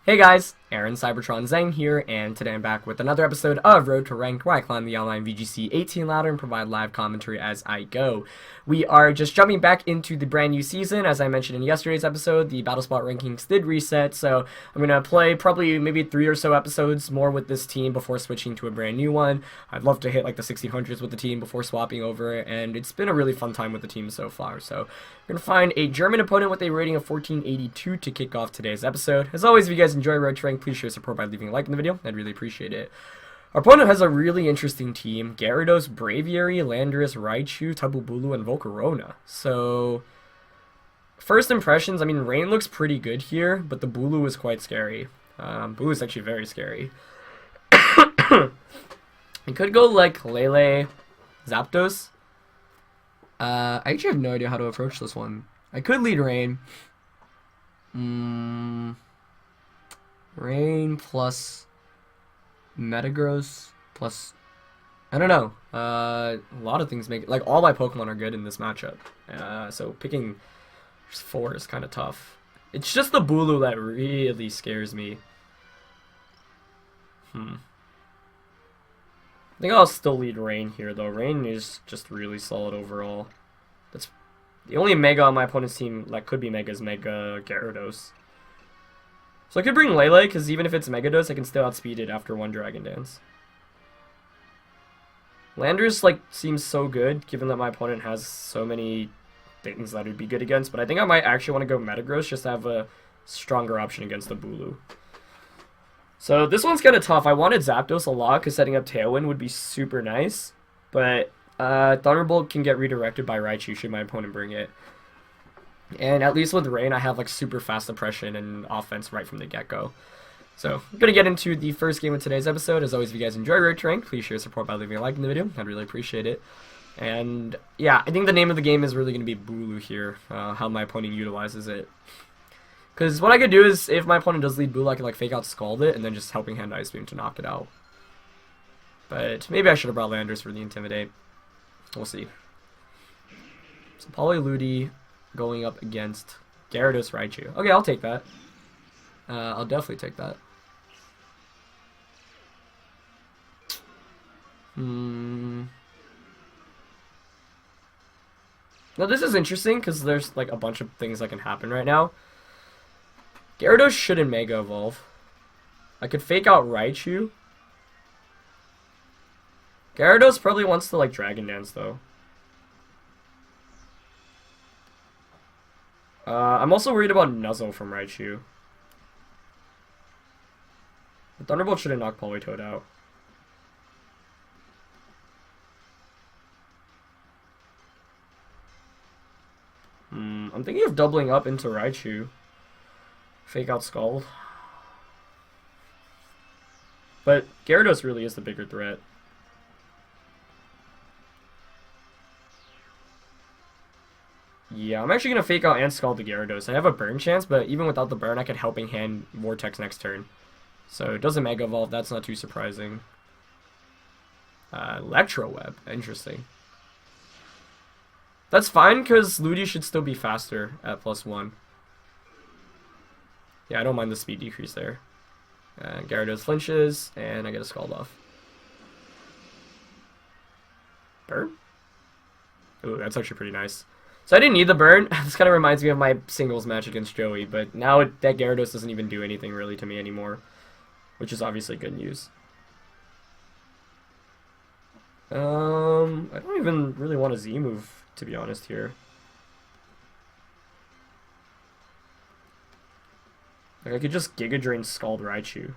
Hey guys, Aaron Cybertron Zeng here, and today I'm back with another episode of Road to Ranked, where I climb the online VGC 18 ladder and provide live commentary as I go. We are just jumping back into the brand new season. As I mentioned in yesterday's episode, the battle spot rankings did reset, so I'm going to play probably maybe 3 or so episodes more with this team before switching to a brand new one. I'd love to hit like the 1600s with the team before swapping over, and it's been a really fun time with the team so far. So we're going to find a German opponent with a rating of 1482 to kick off today's episode. As always, if you guys enjoy Road to Rank, please show support by leaving a like in the video. I'd really appreciate it. Our opponent has a really interesting team. Gyarados, Braviary, Landorus, Raichu, Tapu Bulu, and Volcarona. So, first impressions, I mean, Rain looks pretty good here, but the Bulu is quite scary. Bulu is actually very scary. I could go like Lele, Zapdos. I actually have no idea how to approach this one. I could lead Rain. Rain plus Metagross plus, I don't know. A lot of things make, like, all my Pokemon are good in this matchup. So picking just 4 is kind of tough. It's just the Bulu that really scares me. I think I'll still lead Rain here, though. Rain is just really solid overall. That's the only Mega on my opponent's team that could be Mega is Mega Gyarados. So I could bring Lele, because even if it's Megados, I can still outspeed it after one Dragon Dance. Landorus, like, seems so good, given that my opponent has so many things that would be good against, but I think I might actually want to go Metagross just to have a stronger option against the Bulu. So this one's kind of tough. I wanted Zapdos a lot, because setting up Tailwind would be super nice, but Thunderbolt can get redirected by Raichu should my opponent bring it. And at least with Rain, I have like super fast suppression and offense right from the get-go. So, I'm going to get into the first game of today's episode. As always, if you guys enjoy Road to Rank, please share support by leaving a like in the video. I'd really appreciate it. And yeah, I think the name of the game is really going to be Bulu here, how my opponent utilizes it. Because what I could do is, if my opponent does lead Bulu, I can like fake out Scald it, and then just Helping Hand Ice Beam to knock it out. But maybe I should have brought Landorus for the Intimidate. We'll see. So, Polyludi going up against Gyarados Raichu. Okay, I'll take that. I'll definitely take that. Now this is interesting because there's like a bunch of things that can happen right now. Gyarados shouldn't Mega Evolve. I could fake out Raichu. Gyarados probably wants to like Dragon Dance though. I'm also worried about Nuzzle from Raichu. The Thunderbolt shouldn't knock Politoed out. I'm thinking of doubling up into Raichu. Fake out Scald. But Gyarados really is the bigger threat. Yeah, I'm actually going to fake out and Scald the Gyarados. I have a burn chance, but even without the burn, I could Helping Hand Vortex next turn. So it doesn't Mega Evolve, that's not too surprising. Electro Web, interesting. That's fine, because Ludi should still be faster at +1. Yeah, I don't mind the speed decrease there. Gyarados flinches, and I get a Scald off. Burn? Ooh, that's actually pretty nice. So I didn't need the burn. This kind of reminds me of my singles match against Joey, but now that Gyarados doesn't even do anything really to me anymore, which is obviously good news. I don't even really want a Z move, to be honest here. Like, I could just Giga Drain Scald Raichu.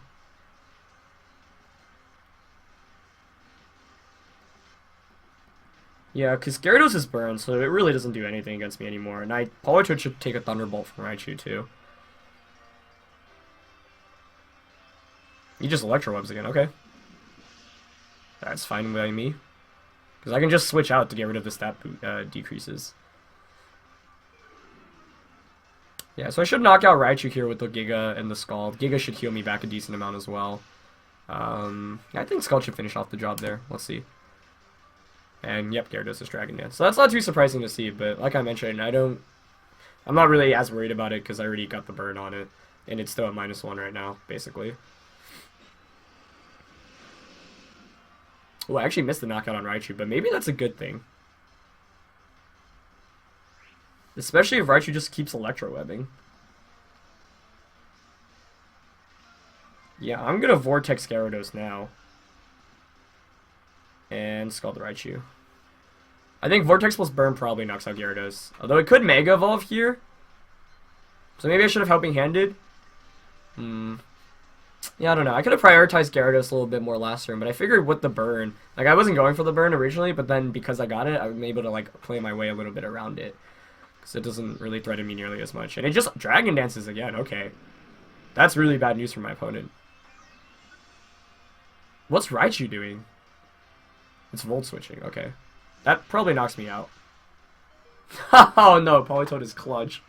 Yeah, because Gyarados is burned, so it really doesn't do anything against me anymore. And Politoed should take a Thunderbolt from Raichu, too. He just Electro Webs again, okay. That's fine by me. Because I can just switch out to get rid of the stat decreases. Yeah, so I should knock out Raichu here with the Giga and the Scald. Giga should heal me back a decent amount as well. I think Scald should finish off the job there. Let's see. And yep, Gyarados is Dragon Dance. So that's not too surprising to see, but like I mentioned, I'm not really as worried about it because I already got the burn on it. and it's still at -1 right now, basically. Oh, I actually missed the knockout on Raichu, but maybe that's a good thing. Especially if Raichu just keeps electro-webbing. Yeah, I'm gonna Vortex Gyarados now. And Scald Raichu. I think Vortex plus Burn probably knocks out Gyarados. Although it could Mega Evolve here. So maybe I should have Helping Handed. Yeah, I don't know. I could have prioritized Gyarados a little bit more last turn, but I figured with the burn, like I wasn't going for the burn originally, but then because I got it, I'm able to like play my way a little bit around it. Because it doesn't really threaten me nearly as much. And it just Dragon Dances again, okay. That's really bad news for my opponent. What's Raichu doing? It's Volt Switching, okay. That probably knocks me out. Oh no, Politoed is clutch.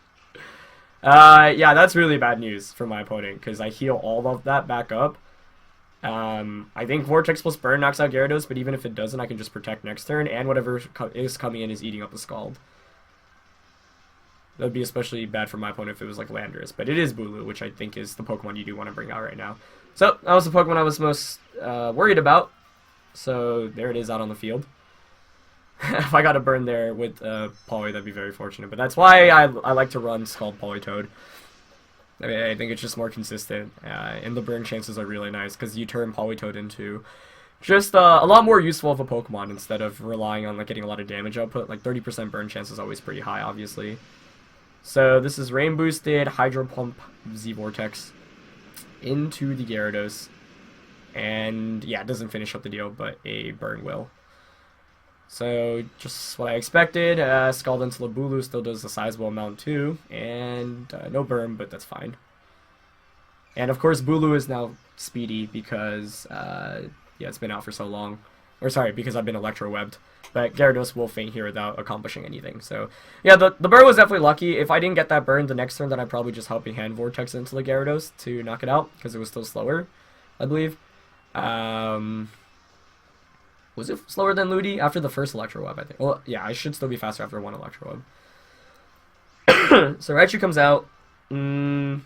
Yeah, that's really bad news for my opponent, because I heal all of that back up. I think Vortex plus Burn knocks out Gyarados, but even if it doesn't, I can just protect next turn, and whatever is coming in is eating up the Scald. That would be especially bad for my opponent if it was like Landorus, but it is Bulu, which I think is the Pokemon you do want to bring out right now. So, that was the Pokemon I was most worried about. So, there it is out on the field. If I got a burn there with Poly, that'd be very fortunate. But that's why I like to run Scald Politoed. I mean, I think it's just more consistent. And the burn chances are really nice because you turn Politoed into just a lot more useful of a Pokemon instead of relying on like getting a lot of damage output. Like 30% burn chance is always pretty high, obviously. So this is Rain Boosted, Hydro Pump, Z-Vortex into the Gyarados. And yeah, it doesn't finish up the deal, but a burn will. So, just what I expected. Scald into Labulu still does a sizable amount too. And no burn, but that's fine. And of course, Bulu is now speedy because, yeah, it's been out for so long. Or sorry, because I've been electro-webbed. But Gyarados will faint here without accomplishing anything. So, yeah, the burn was definitely lucky. If I didn't get that burn the next turn, then I'd probably just Helping Hand Vortex into the Gyarados to knock it out. Because it was still slower, I believe. Was it slower than Ludi after the first Electro Web, I think? Well, yeah, I should still be faster after one Electro Web. So Raichu comes out. I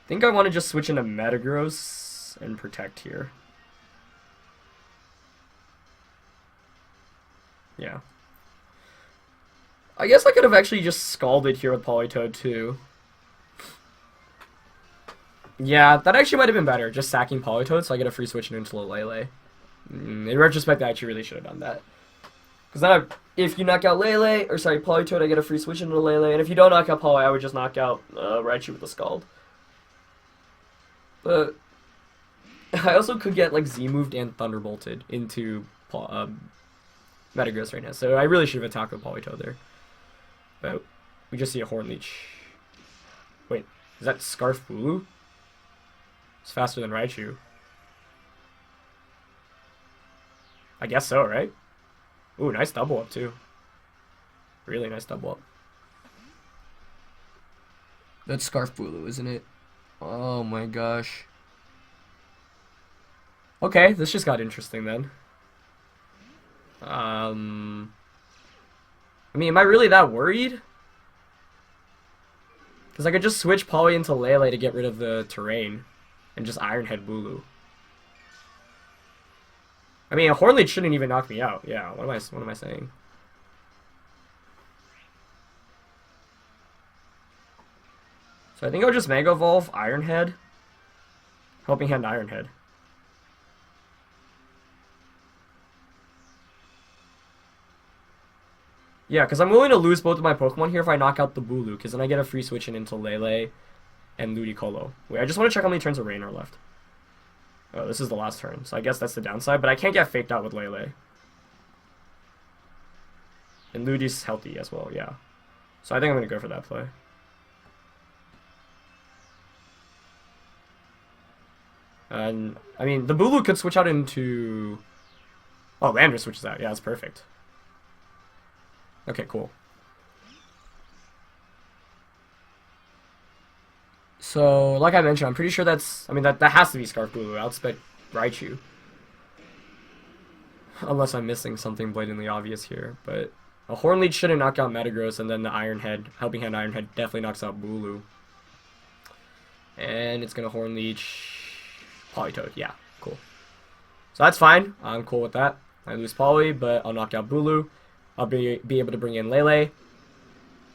think I want to just switch into Metagross and Protect here. Yeah. I guess I could have actually just Scalded here with Politoed too. Yeah, that actually might have been better, just sacking Politoed so I get a free switch into Lele. In retrospect, I actually really should have done that. Because then if you knock out Lele, or sorry, Politoed, I get a free switch into Lele, and if you don't knock out Poly, I would just knock out Raichu with a Scald. But I also could get like Z-moved and Thunderbolted into Metagross right now, so I really should have attacked with Politoed there. But we just see a Horn Leech. Wait, is that Scarf Bulu? It's faster than Raichu. I guess so, right? Ooh, nice double up too. Really nice double up. That's Scarf Bulu, isn't it? Oh my gosh. Okay, this just got interesting then. I mean, am I really that worried? Because I could just switch Poly into Lele to get rid of the terrain. And just Iron Head Bulu. I mean, a Horn Leech shouldn't even knock me out. Yeah, what am I saying? So I think I'll just Mega Evolve Iron Head. Helping Hand Iron Head. Yeah, because I'm willing to lose both of my Pokemon here if I knock out the Bulu, because then I get a free switch in into Lele and Ludicolo. Wait, I just want to check how many turns of Rain are left. Oh, this is the last turn, so I guess that's the downside, but I can't get faked out with Lele. And Ludi's healthy as well, yeah. So I think I'm going to go for that play. And, I mean, the Bulu could switch out into... Oh, Landorus switches out. Yeah, that's perfect. Okay, cool. So, like I mentioned, I'm pretty sure that's... I mean, that has to be Scarf Bulu. I expect Raichu. Unless I'm missing something blatantly obvious here, but... A Horn Leech shouldn't knock out Metagross, and then the Iron Head, Helping Hand Iron Head definitely knocks out Bulu. And it's gonna Horn Leech Politoed. Yeah, cool. So that's fine. I'm cool with that. I lose Poly, but I'll knock out Bulu. I'll be able to bring in Lele.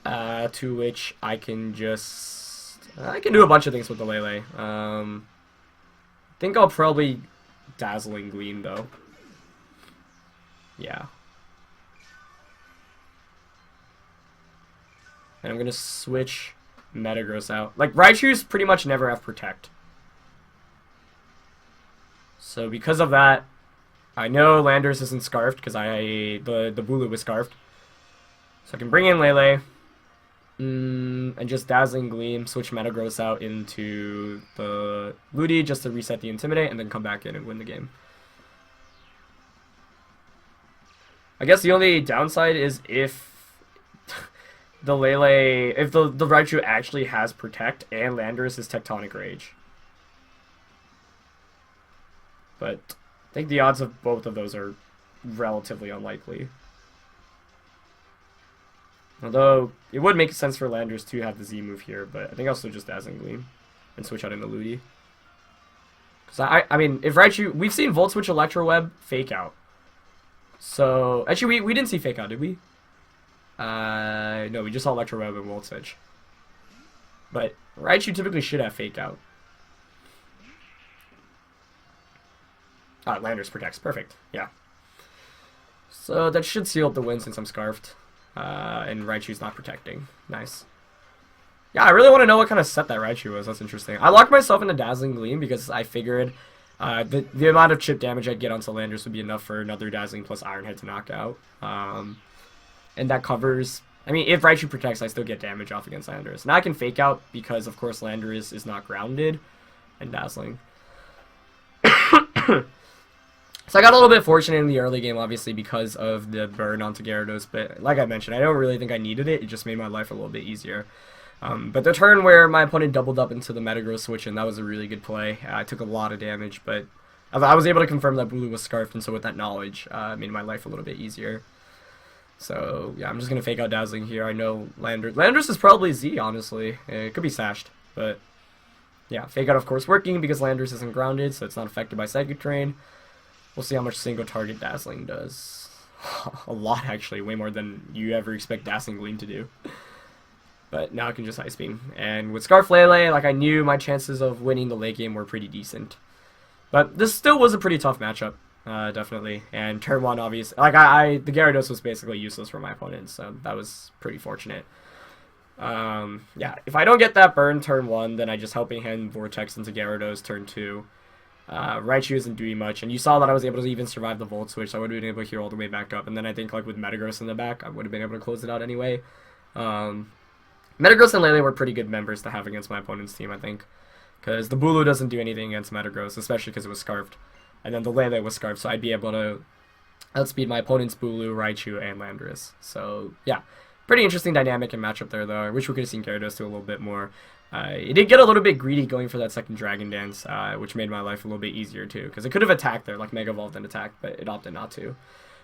To which I can just... I can do a bunch of things with the Lele. I think I'll probably Dazzling Gleam, though. Yeah. And I'm going to switch Metagross out. Like, Raichu's pretty much never have Protect. So because of that, I know Landorus isn't Scarfed because the Bulu was Scarfed. So I can bring in Lele. And just Dazzling Gleam, switch Metagross out into the Ludi just to reset the Intimidate, and then come back in and win the game. I guess the only downside is if the Lele, if the Raichu actually has Protect and Landorus is Tectonic Rage. But I think the odds of both of those are relatively unlikely. Although, it would make sense for Landorus to have the Z move here, but I think I'll still just Dazzling Gleam and switch out into Ludi. Because I mean, if Raichu... We've seen Volt Switch Electro Web Fake Out. So, actually, we didn't see Fake Out, did we? No, we just saw Electro Web and Volt Switch. But Raichu typically should have Fake Out. Landorus protects. Perfect. Yeah. So, that should seal up the win since I'm Scarfed. And Raichu's not protecting. Nice. Yeah, I really want to know what kind of set that Raichu was. That's interesting. I locked myself into Dazzling Gleam because I figured the amount of chip damage I'd get onto Landorus would be enough for another Dazzling plus Iron Head to knock out. And that covers... I mean, if Raichu protects, I still get damage off against Landorus. Now I can Fake Out because, of course, Landorus is not grounded and Dazzling. So I got a little bit fortunate in the early game, obviously, because of the burn onto Gyarados, but like I mentioned, I don't really think I needed it. It just made my life a little bit easier. But the turn where my opponent doubled up into the Metagross switch, and that was a really good play. I took a lot of damage, but I was able to confirm that Bulu was Scarfed, and so with that knowledge, it made my life a little bit easier. So, yeah, I'm just going to Fake Out Dazzling here. I know Landorus is probably Z, honestly. It could be Sashed, but yeah, Fake Out, of course, working because Landorus isn't grounded, so it's not affected by Psychic Terrain. We'll see how much single target Dazzling does. A lot, actually. Way more than you ever expect Dazzling Gleam to do. But now I can just Ice Beam. And with Scarf Lele, like, I knew my chances of winning the late game were pretty decent. But this still was a pretty tough matchup. Definitely. And turn 1, obviously. Like, the Gyarados was basically useless for my opponent. So that was pretty fortunate. Yeah, if I don't get that burn turn 1, then I just Helping Hand Vortex into Gyarados turn 2. Raichu isn't doing much, and you saw that I was able to even survive the Volt Switch, so I would have been able to heal all the way back up, and then I think, like, with Metagross in the back, I would have been able to close it out anyway. Metagross and Lele were pretty good members to have against my opponent's team, I think, because the Bulu doesn't do anything against Metagross, especially because it was Scarfed, and then the Lele was Scarfed, so I'd be able to outspeed my opponent's Bulu, Raichu, and Landorus. So, yeah, pretty interesting dynamic and matchup there, though. I wish we could have seen Gyarados do a little bit more. It did get a little bit greedy going for that second Dragon Dance, which made my life a little bit easier too, because it could have attacked there, like Mega Evolved and attacked, but it opted not to.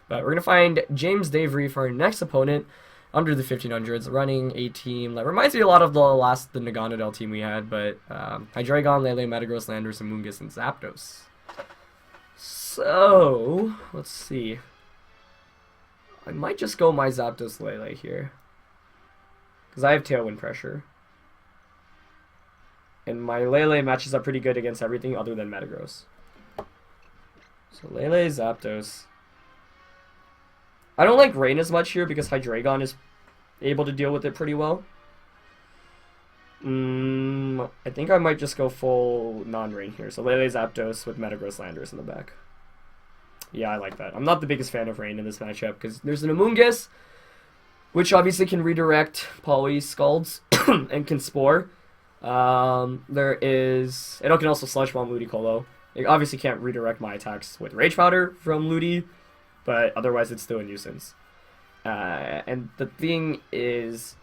But we're going to find James Davery for our next opponent, under the 1500s, running a team that reminds me a lot of the Naganadel team we had, but Hydreigon, Lele, Metagross, Landorus, Amoonguss, and Zapdos. So, let's see. I might just go my Zapdos Lele here, because I have Tailwind Pressure. And my Lele matches up pretty good against everything other than Metagross. So Lele, Zapdos. I don't like Rain as much here because Hydreigon is able to deal with it pretty well. I think I might just go full non-Rain here. So Lele, Zapdos with Metagross, Landorus in the back. Yeah, I like that. I'm not the biggest fan of Rain in this matchup because there's an Amoonguss, which obviously can redirect Poly Scalds and can Spore. There is... It can also Sludge Bomb Ludicolo. It obviously can't redirect my attacks with Rage Powder from Ludi, but otherwise it's still a nuisance. And the thing is...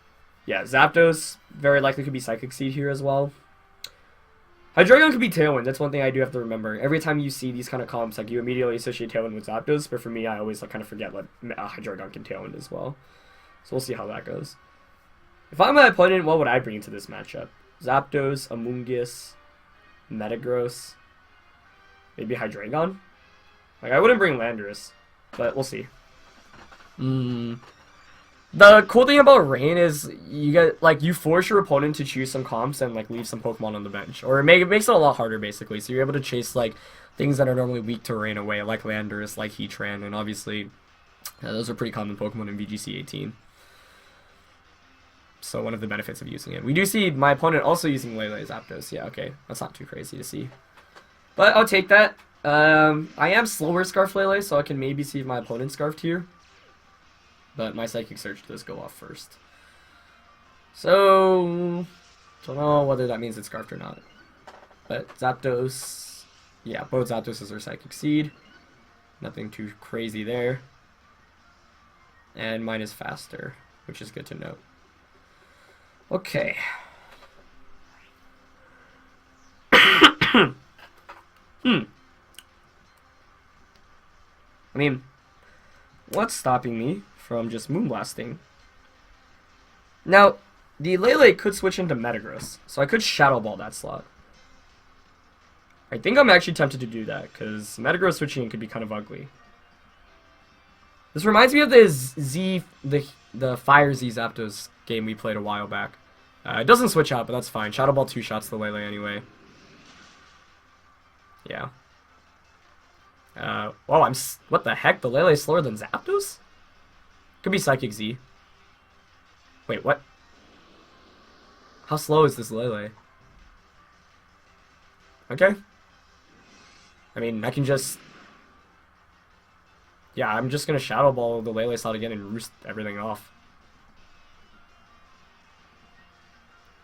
Yeah, Zapdos very likely could be Psychic Seed here as well. Hydreigon could be Tailwind. That's one thing I do have to remember. Every time you see these kind of comps, like you immediately associate Tailwind with Zapdos, but for me, I always like kind of forget like Hydreigon can Tailwind as well. So we'll see how that goes. If I'm my opponent, what would I bring into this matchup? Zapdos, Amoonguss, Metagross, maybe Hydreigon? Like, I wouldn't bring Landorus, but we'll see. The cool thing about Rain is you get like you force your opponent to choose some comps and like leave some Pokemon on the bench, or it makes it a lot harder basically. So you're able to chase like things that are normally weak to Rain away, like Landorus, like Heatran, and obviously those are pretty common Pokemon in VGC 18. So one of the benefits of using it. We do see my opponent also using Lele Zapdos. Yeah, okay, that's not too crazy to see, but I'll take that. I am slower Scarf Lele, so I can maybe see if my opponent's Scarfed here. But my Psychic Surge does go off first. So, don't know whether that means it's Scarfed or not. But Zapdos, yeah, both Zapdos are Psychic Seed. Nothing too crazy there. And mine is faster, which is good to note. Okay. I mean, what's stopping me from just Moonblasting? Now, the Lele could switch into Metagross, so I could Shadow Ball that slot. I think I'm actually tempted to do that, because Metagross switching in could be kind of ugly. This reminds me of the Fire Z Zapdos game we played a while back. It doesn't switch out, but that's fine. Shadow Ball 2-shots the Lele anyway. Yeah. Oh, what the heck? The Lele is slower than Zapdos? Could be Psychic Z. Wait, what? How slow is this Lele? Okay. I mean, I can just... Yeah, I'm just gonna Shadow Ball the Lele slot again and roost everything off.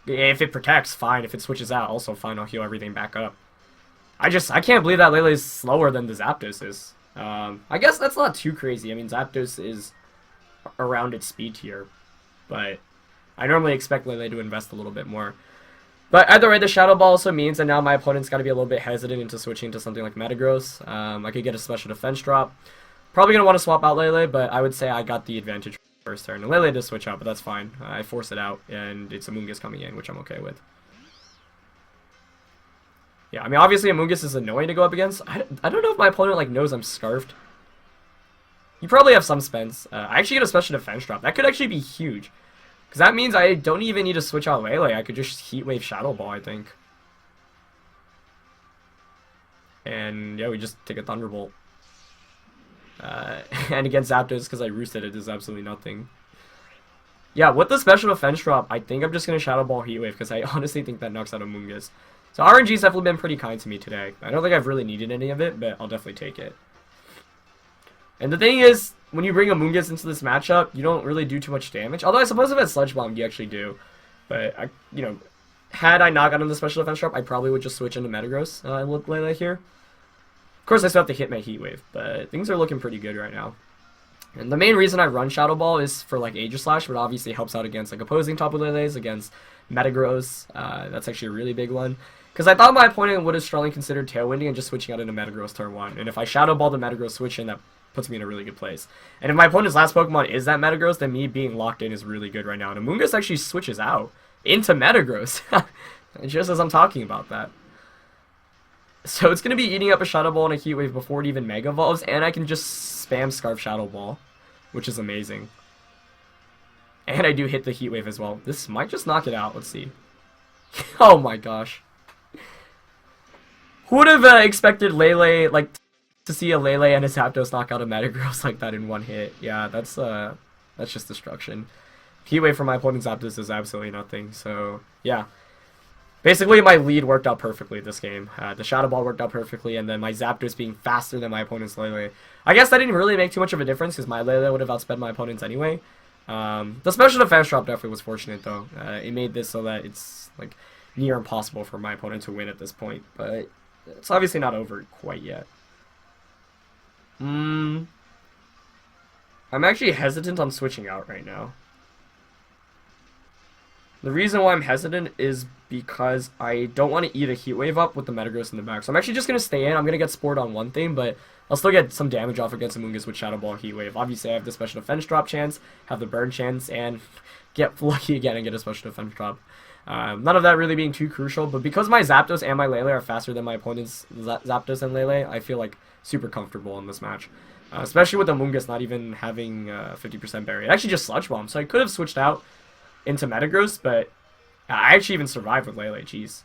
If it protects, fine. If it switches out, also fine. I'll heal everything back up. I can't believe that Lele is slower than the Zapdos is. I guess that's not too crazy. I mean, Zapdos is around its speed tier, but I normally expect Lele to invest a little bit more. But either way, the Shadow Ball also means that now my opponent's got to be a little bit hesitant into switching to something like Metagross. I could get a special defense drop. Probably going to want to swap out Lele, but I would say I got the advantage first turn. And Lele does switch out, but that's fine. I force it out, and it's Amoonguss coming in, which I'm okay with. Yeah, I mean, obviously Amoonguss is annoying to go up against. I don't know if my opponent, like, knows I'm Scarfed. You probably have some spends. I actually get a special defense drop. That could actually be huge. Because that means I don't even need to switch out Lele. I could just Heat Wave Shadow Ball, I think. And, yeah, we just take a Thunderbolt. And against Zapdos, because I roosted it, does absolutely nothing. Yeah, with the special defense drop, I think I'm just going to Shadow Ball Heat Wave, because I honestly think that knocks out Amoonguss. So RNG's definitely been pretty kind to me today. I don't think I've really needed any of it, but I'll definitely take it. And the thing is, when you bring Amoonguss into this matchup, you don't really do too much damage. Although I suppose if it's Sludge Bomb, you actually do. But, you know, had I not gotten the special defense drop, I probably would just switch into Metagross with Lele here. Of course, I still have to hit my Heat Wave, but things are looking pretty good right now. And the main reason I run Shadow Ball is for, like, Aegislash, but obviously helps out against, like, opposing Tapu Leles, against Metagross. That's actually a really big one. Because I thought my opponent would have strongly considered Tailwinding and just switching out into Metagross turn 1. And if I Shadow Ball the Metagross switch in, that puts me in a really good place. And if my opponent's last Pokemon is that Metagross, then me being locked in is really good right now. And Amoonguss actually switches out into Metagross. Just as I'm talking about that. So it's going to be eating up a Shadow Ball and a Heat Wave before it even Mega Evolves. And I can just spam Scarf Shadow Ball, which is amazing. And I do hit the Heat Wave as well. This might just knock it out. Let's see. Oh my gosh. Who would have expected Lele, like, to see a Lele and a Zapdos knock out a Metagross like that in one hit? Yeah, that's just destruction. Heat Wave for my opponent's Zapdos is absolutely nothing, so, yeah. Basically, my lead worked out perfectly this game. The Shadow Ball worked out perfectly, and then my Zapdos being faster than my opponent's Lele. I guess that didn't really make too much of a difference, because my Lele would have outsped my opponent's anyway. The special defense drop definitely was fortunate, though. It made this so that it's, like, near impossible for my opponent to win at this point, but it's obviously not over quite yet. I'm actually hesitant on switching out right now. The reason why I'm hesitant is because I don't want to eat a Heat Wave up with the Metagross in the back. So I'm actually just going to stay in. I'm going to get Sport on one thing, but I'll still get some damage off against Amoonguss with Shadow Ball Heat Wave. Obviously, I have the special defense drop chance, have the burn chance, and get lucky again and get a special defense drop. None of that really being too crucial, but because my Zapdos and my Lele are faster than my opponent's Zapdos and Lele, I feel like super comfortable in this match. Especially with Amoonguss not even having 50% berry. It actually just Sludge Bomb, so I could have switched out into Metagross, but I actually even survived with Lele, jeez.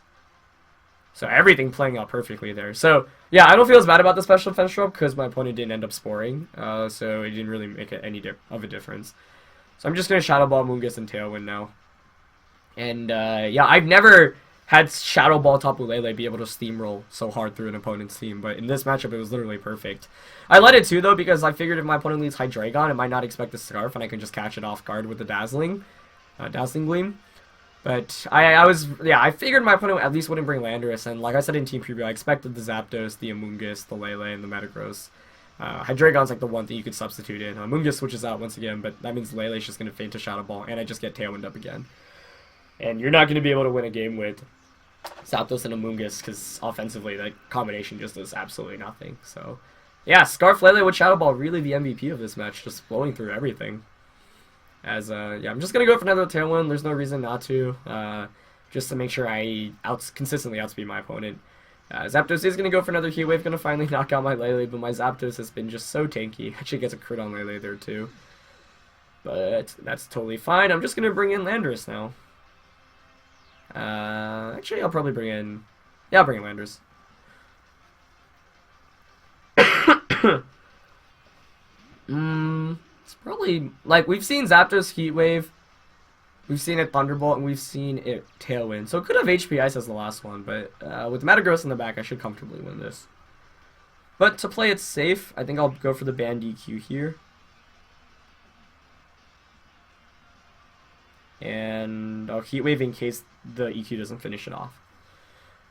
So everything playing out perfectly there. So, yeah, I don't feel as bad about the special defense drop because my opponent didn't end up sporing, so it didn't really make any of a difference. So I'm just going to Shadow Ball Amoonguss and Tailwind now. And, yeah, I've never had Shadow Ball Tapu Lele be able to steamroll so hard through an opponent's team, but in this matchup it was literally perfect. I let it too, though, because I figured if my opponent leads Hydreigon, it might not expect the Scarf, and I can just catch it off guard with the Dazzling Gleam. But I figured my opponent at least wouldn't bring Landorus, and like I said in Team Preview, I expected the Zapdos, the Amoonguss, the Lele, and the Metagross. Hydreigon's like the one thing you could substitute in. Amoonguss switches out once again, but that means Lele's just going to feint to Shadow Ball, and I just get Tailwind up again. And you're not going to be able to win a game with Zapdos and Amoonguss, because offensively, that combination just does absolutely nothing. So, yeah, Scarf Lele with Shadow Ball, really the MVP of this match, just flowing through everything. As, yeah, I'm just going to go for another Tailwind. There's no reason not to, just to make sure I consistently outspeed my opponent. Zapdos is going to go for another Heat Wave, going to finally knock out my Lele, but my Zapdos has been just so tanky. Actually gets a crit on Lele there, too. But that's totally fine. I'm just going to bring in Landorus now. Actually, I'll probably bring in... Yeah, I'll bring in Landorus. It's probably... Like, we've seen Zapdos Heat Wave, we've seen it Thunderbolt, and we've seen it Tailwind. So it could have HP Ice as the last one, but with Metagross in the back, I should comfortably win this. But to play it safe, I think I'll go for the Ban DQ here. And I'll Heat Wave in case the EQ doesn't finish it off.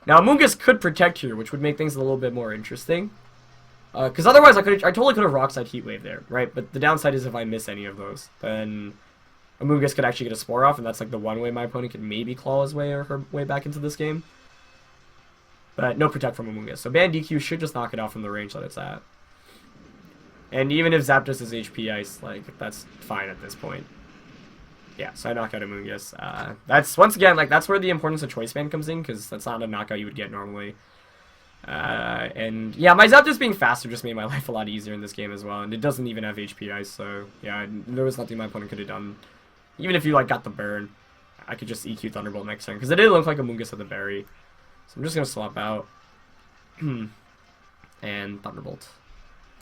Now, Amoonguss could protect here, which would make things a little bit more interesting. Because otherwise, I totally could have Rock Slide Heat Wave there, right? But the downside is if I miss any of those, then Amoonguss could actually get a Spore off, and that's like the one way my opponent could maybe claw his way or her way back into this game. But no Protect from Amoonguss. So Ban DQ should just knock it out from the range that it's at. And even if Zapdos is HP Ice, like, that's fine at this point. Yeah, so I knock out Amoonguss. That's, once again, like, that's where the importance of Choice Band comes in, because that's not a knockout you would get normally. And, yeah, my Zapdos being faster just made my life a lot easier in this game as well, and it doesn't even have HP Ice, so, yeah, there was nothing my opponent could have done. Even if you, like, got the burn, I could just EQ Thunderbolt next turn, because it did look like Amoonguss had the berry. So I'm just going to swap out. And Thunderbolt.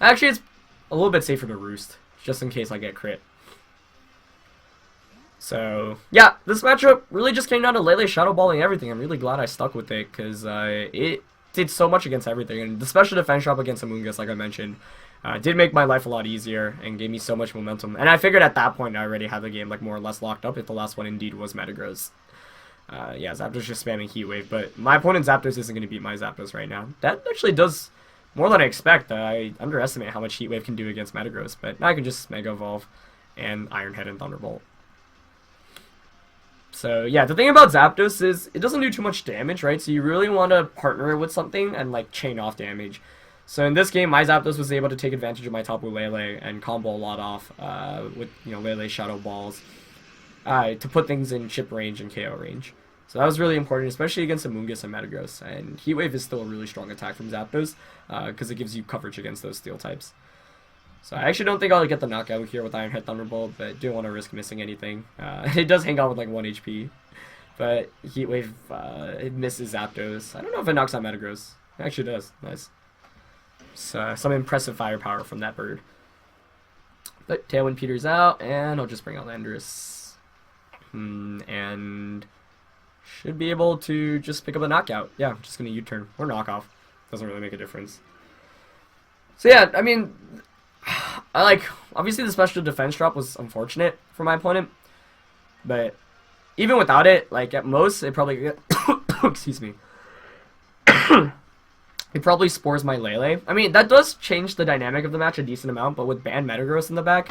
Actually, it's a little bit safer to Roost, just in case I get crit. So, yeah, this matchup really just came down to Lele Shadow Balling everything. I'm really glad I stuck with it, because it did so much against everything. And the special defense drop against Amoonguss, like I mentioned, did make my life a lot easier and gave me so much momentum. And I figured at that point I already had the game like more or less locked up if the last one indeed was Metagross. Yeah, Zapdos just spamming Heat Wave, but my opponent's Zapdos isn't going to beat my Zapdos right now. That actually does more than I expect. I underestimate how much Heat Wave can do against Metagross, but now I can just Mega Evolve and Iron Head and Thunderbolt. So, yeah, the thing about Zapdos is it doesn't do too much damage, right? So you really want to partner it with something and, like, chain off damage. So in this game, my Zapdos was able to take advantage of my Tapu Lele and combo a lot off with, you know, Lele Shadow Balls to put things in chip range and KO range. So that was really important, especially against Amoonguss and Metagross. And Heat Wave is still a really strong attack from Zapdos because it gives you coverage against those steel types. So I actually don't think I'll get the knockout here with Iron Head Thunderbolt, but don't want to risk missing anything. It does hang out with like 1 HP, but Heat Wave it misses Zapdos. I don't know if it knocks out Metagross. It actually does. Nice. So some impressive firepower from that bird. But Tailwind peters out, and I'll just bring out Landorus. And should be able to just pick up a knockout. Yeah, I'm just going to U-turn or knockoff. Doesn't really make a difference. So yeah, I mean, obviously the special defense drop was unfortunate for my opponent, but even without it, like at most it probably excuse me. It probably spores my Lele. I mean, that does change the dynamic of the match a decent amount, but with banned Metagross in the back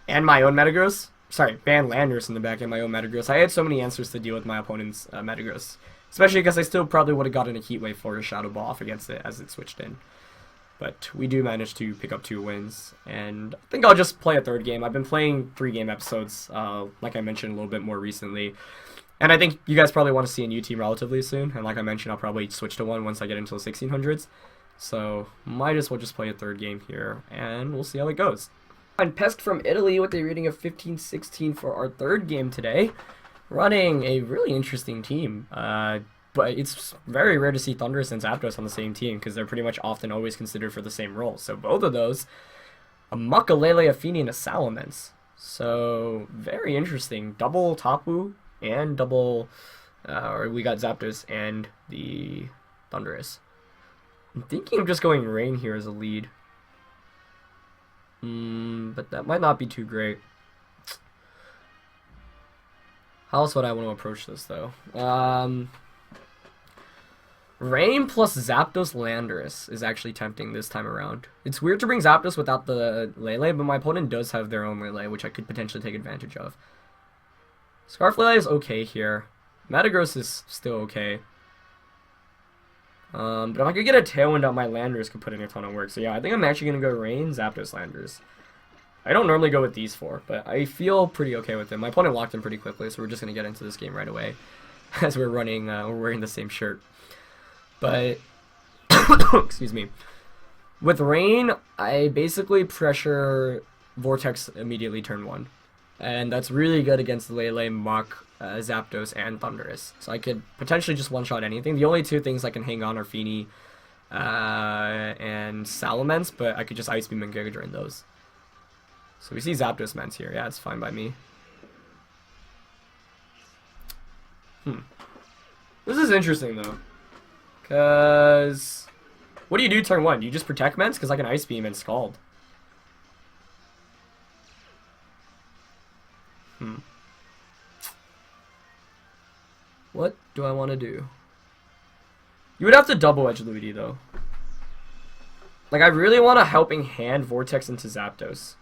and my own Metagross, sorry, ban Landorus in the back in my own Metagross. I had so many answers to deal with my opponent's Metagross. Especially because I still probably would have gotten a Heat Wave for a Shadow Ball off against it as it switched in. But we do manage to pick up 2 wins. And I think I'll just play a third game. I've been playing 3-game episodes, like I mentioned a little bit more recently. And I think you guys probably want to see a new team relatively soon. And like I mentioned, I'll probably switch to one once I get into the 1600s. So might as well just play a third game here. And we'll see how it goes. And Pest from Italy with a rating of 15-16 for our third game today. Running a really interesting team, but it's very rare to see Thundurus and Zapdos on the same team because they're pretty much often always considered for the same role. So both of those, a Muck, a Lele, a Feeny, and a Salamence. So very interesting. Double Tapu and double, we got Zapdos and the Thundurus. I'm thinking of just going Rain here as a lead. But that might not be too great. How else would I want to approach this, though? Rain plus Zapdos Landorus is actually tempting this time around. It's weird to bring Zapdos without the Lele, but my opponent does have their own Lele, which I could potentially take advantage of. Scarf Lele is okay here. Metagross is still okay. But if I could get a Tailwind on my Landorus, could put in a ton of work. So yeah, I think I'm actually going to go Rain, Zapdos, Landorus. I don't normally go with these 4, but I feel pretty okay with them. My opponent locked in pretty quickly, so we're just going to get into this game right away. As we're running, we're wearing the same shirt. But, excuse me. With Rain, I basically pressure Vortex immediately turn 1. And that's really good against Lele, Muck, Zapdos, and Thundurus. So I could potentially just one-shot anything. The only 2 things I can hang on are Feeny and Salamence, but I could just Ice Beam and Giga Drain those. So we see Zapdos Ments here. Yeah, it's fine by me. This is interesting, though. Because... what do you do turn 1? Do you just protect Ments? Because I can Ice Beam and Scald. What do I want to do? You would have to double edge Luigi, though. Like, I really want a Helping Hand Vortex into Zapdos.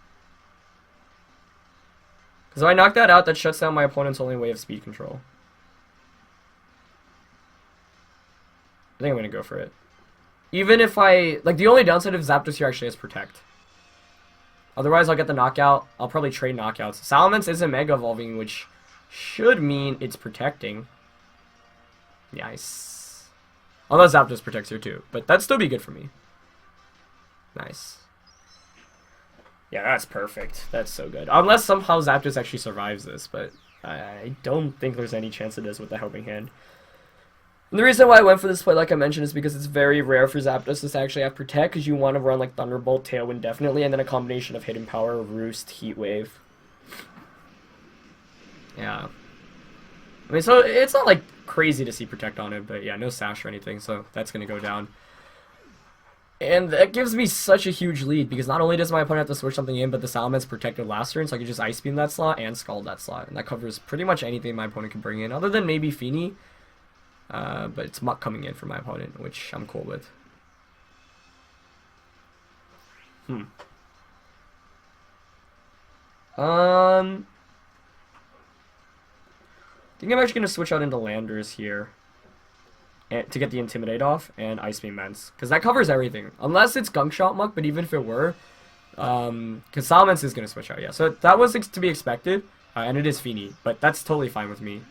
Because if I knock that out, that shuts down my opponent's only way of speed control. I think I'm going to go for it. Even if I... like, the only downside of Zapdos here actually is Protect. Otherwise, I'll get the knockout. I'll probably trade knockouts. Salamence isn't Mega Evolving, which should mean it's protecting. Nice. Although Zapdos protects here too. But that'd still be good for me. Nice. Yeah, that's perfect. That's so good. Unless somehow Zapdos actually survives this, but I don't think there's any chance it does with the Helping Hand. And the reason why I went for this play, like I mentioned, is because it's very rare for Zapdos to actually have Protect, because you want to run like Thunderbolt, Tailwind definitely, and then a combination of Hidden Power, Roost, Heat Wave. Yeah. I mean, so it's not like crazy to see Protect on it, but yeah, no Sash or anything, so that's going to go down. And that gives me such a huge lead, because not only does my opponent have to switch something in, but the Salamence protected last turn, so I can just Ice Beam that slot and Scald that slot. And that covers pretty much anything my opponent can bring in, other than maybe Feeny. But it's Muck coming in for my opponent, which I'm cool with. I think I'm actually going to switch out into Landorus here to get the Intimidate off and Ice Beam Ments, because that covers everything. Unless it's Gunk Shot Muck, but even if it were, because Salamence is going to switch out, yeah. So that was to be expected, and it is Feeny, but that's totally fine with me.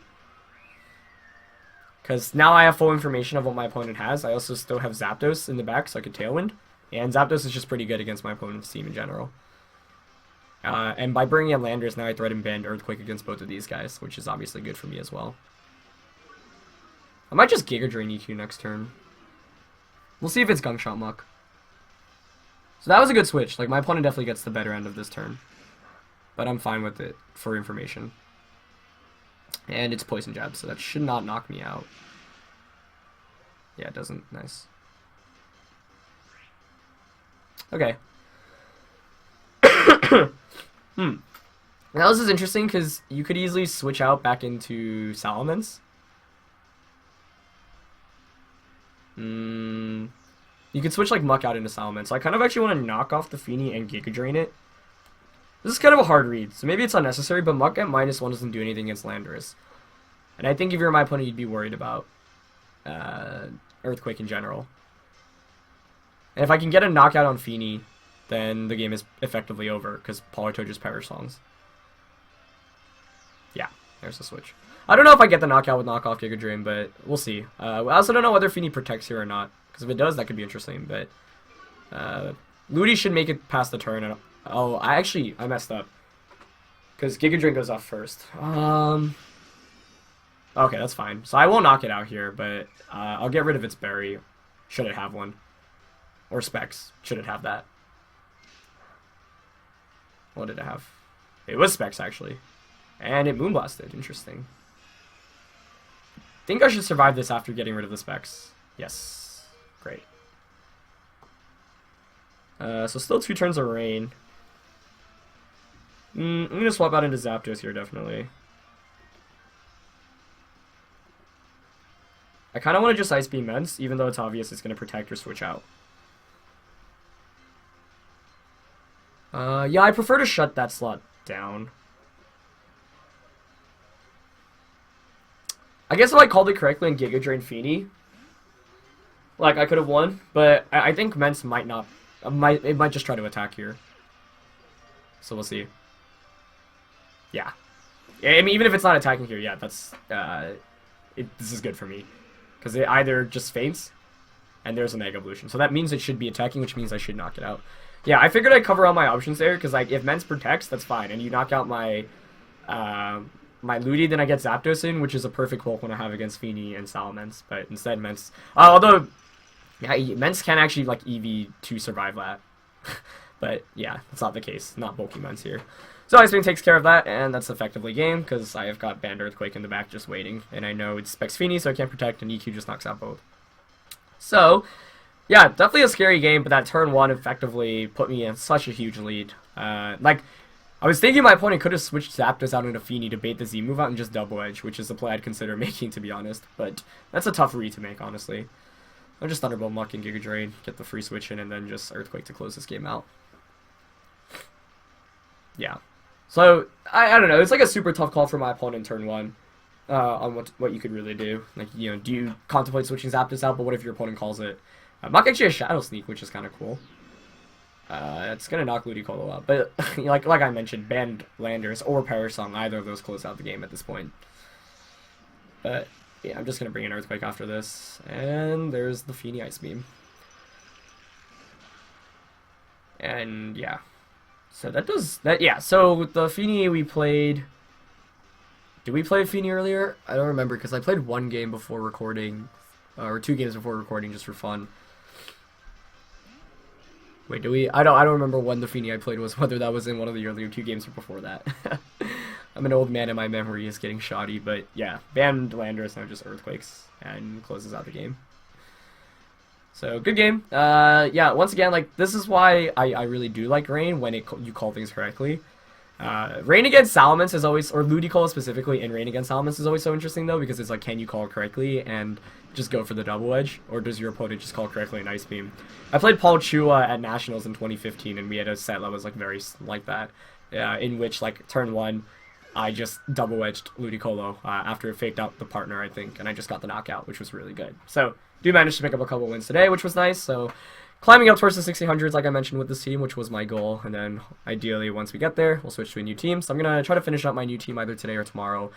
Because now I have full information of what my opponent has. I also still have Zapdos in the back, so I could Tailwind. And Zapdos is just pretty good against my opponent's team in general. And by bringing in Landorus, now I threaten Band Earthquake against both of these guys, which is obviously good for me as well. I might just Giga Drain EQ next turn. We'll see if it's Gunk Shot Muck. So that was a good switch. Like, my opponent definitely gets the better end of this turn. But I'm fine with it for information. And it's Poison Jab, so that should not knock me out. Yeah, it doesn't. Nice. Okay. Now this is interesting, because you could easily switch out back into Salamence. You could switch like Muck out into Salamence. So I kind of actually want to knock off the Feeny and Giga Drain it. This is kind of a hard read, so maybe it's unnecessary, but Muck at -1 doesn't do anything against Landorus. And I think if you're my opponent, you'd be worried about Earthquake in general. And if I can get a knockout on Feeny, then the game is effectively over, because Politoed just Perish Songs. Yeah, there's the switch. I don't know if I get the knockout with knockoff Giga Drain, but we'll see. I also don't know whether Feeny protects here or not, because if it does, that could be interesting, but Ludi should make it past the turn. And, oh, I messed up, because Giga Drain goes off first. Okay, that's fine. So I won't knock it out here, but I'll get rid of its berry, should it have one. Or Specs, should it have that. What did it have? It was Specs, actually. And it Moonblasted. Interesting. Think I should survive this after getting rid of the Specs. Yes. Great. So still 2 turns of Rain. I'm going to swap out into Zapdos here, definitely. I kind of want to just Ice Beam Mence, even though it's obvious it's going to protect or switch out. Yeah, I prefer to shut that slot down. I guess if I called it correctly and Giga Drain Feeny, like, I could have won, but I think Mence might not, it might just try to attack here. So we'll see. Yeah. I mean, even if it's not attacking here, yeah, that's, this is good for me. Because it either just faints, and there's a Mega Evolution. So that means it should be attacking, which means I should knock it out. Yeah, I figured I'd cover all my options there, because like, if Mence protects, that's fine. And you knock out my my Ludi, then I get Zapdos in, which is a perfect Pokemon to have against Feeny and Salamence. But instead, Mence... although, yeah, Mence can actually, like, EV to survive that. But, yeah, that's not the case. Not bulky Mence here. So Ice Beam takes care of that, and that's effectively game, because I have got Banned Earthquake in the back just waiting. And I know it's Specs Feeny, so I can't protect, and EQ just knocks out both. So... yeah, definitely a scary game, but that turn 1 effectively put me in such a huge lead. Like, I was thinking my opponent could have switched Zapdos out into Feeny to bait the Z move out and just double edge, which is a play I'd consider making, to be honest. But that's a tough read to make, honestly. I'll just Thunderbolt, Muck, and Giga Drain, get the free switch in, and then just Earthquake to close this game out. Yeah. So, I don't know, it's like a super tough call for my opponent turn 1. On what you could really do. Like, you know, do you contemplate switching Zapdos out, but what if your opponent calls it? Muck actually has Shadow Sneak, which is kind of cool. It's gonna knock Ludicolo out, but like I mentioned, banned Landorus or Perish Song, either of those close out the game at this point. But yeah, I'm just gonna bring in Earthquake after this, and there's the Feeny Ice Beam. And yeah, so that does that. Yeah, so the Feeny we played. Did we play Feeny earlier? I don't remember because I played 1 game before recording, or 2 games before recording just for fun. Wait, do we? I don't remember when the Feeny I played was, whether that was in one of the earlier 2 games or before that. I'm an old man and my memory is getting shoddy, but yeah, banned Landorus, now just Earthquakes, and closes out the game. So, good game. Yeah, once again, like, this is why I really do like Rain, when you call things correctly. Rain against Salamence is always, or Ludicolo specifically, in Rain against Salamence is always so interesting, though, because it's like, can you call correctly and just go for the double edge, or does your opponent just call correctly and Ice Beam? I played Paul Chua at Nationals in 2015, and we had a set that was like very like that, in which like turn 1, I just double edged Ludicolo after it faked out the partner, I think, and I just got the knockout, which was really good. So do manage to pick up a couple wins today, which was nice. So climbing up towards the 1600s, like I mentioned with this team, which was my goal, and then ideally once we get there, we'll switch to a new team. So I'm gonna try to finish up my new team either today or tomorrow,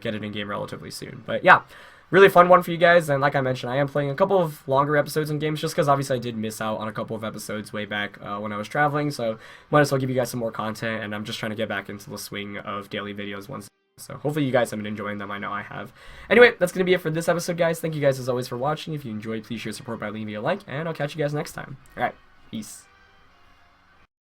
get it in game relatively soon. But yeah, really fun one for you guys, and like I mentioned, I am playing a couple of longer episodes in games just because obviously I did miss out on a couple of episodes way back when I was traveling, so might as well give you guys some more content, and I'm just trying to get back into the swing of daily videos once. So hopefully you guys have been enjoying them. I know I have. Anyway, that's going to be it for this episode, guys. Thank you guys as always for watching. If you enjoyed, please show your support by leaving me a like, and I'll catch you guys next time. Alright, peace.